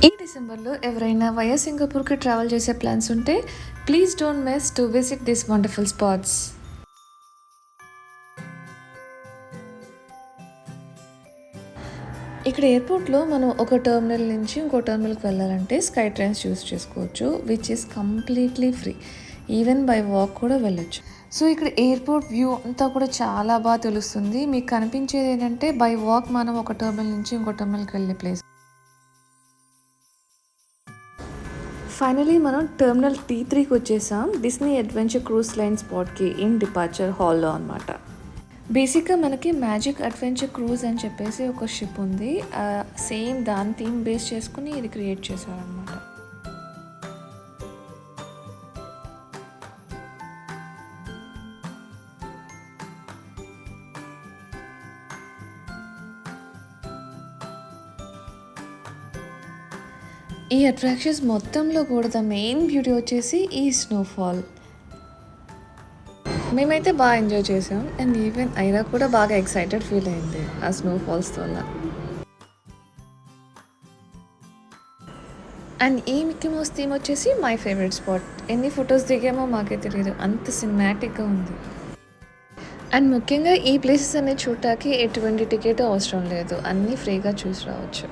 ఈ డిసెంబర్లో ఎవరైనా వయా సింగపూర్కి ట్రావెల్ చేసే ప్లాన్స్ ఉంటే please don't miss to visit this wonderful spots. ఇక్కడ ఎయిర్పోర్ట్లో మనం ఒక టెర్మినల్ నుంచి ఇంకో టెర్మినల్కి వెళ్ళాలంటే స్కై ట్రైన్స్ చూస్ చేసుకోవచ్చు, which is completely free. Even by walk కూడా వెళ్ళొచ్చు. సో ఇక్కడ ఎయిర్పోర్ట్ వ్యూ అంతా కూడా చాలా బాగా తెలుస్తుంది. మీకు కనిపించేది ఏంటంటే బై వాక్ మనం ఒక టెర్మినల్ నుంచి ఇంకో టెర్మినల్కి వెళ్ళే ప్లేస్. ఫైనలీ మనం టెర్మినల్ T3కి వచ్చేసాం, డిస్నీ అడ్వెంచర్ క్రూజ్ లైన్ స్పాట్కి ఇన్ డిపార్చర్ హాల్లో అనమాట. బేసిక్గా మనకి మ్యాజిక్ అడ్వెంచర్ క్రూజ్ అని చెప్పేసి ఒక షిప్ ఉంది. సేమ్ దాని థీమ్ బేస్ చేసుకుని ఇది క్రియేట్ చేశారనమాట. ఈ అట్రాక్షన్స్ మొత్తంలో కూడా ద మెయిన్ బ్యూటీ వచ్చేసి ఈ స్నోఫాల్. మేమైతే బాగా ఎంజాయ్ చేసాం అండ్ ఈవెన్ అయినా కూడా బాగా ఎక్సైటెడ్ ఫీల్ అయింది ఆ స్నోఫాల్స్ వల్ల. అండ్ ఈ మిక్కీ మౌస్ థీమ్ వచ్చేసి మై ఫేవరెట్ స్పాట్. ఎన్ని ఫొటోస్ దిగామో మాకే తెలియదు, అంత సినిమాటిక్గా ఉంది. అండ్ ముఖ్యంగా ఈ ప్లేసెస్ అన్ని చూడటానికి ఎటువంటి టికెట్ అవసరం లేదు, అన్నీ ఫ్రీగా చూసి రావచ్చు.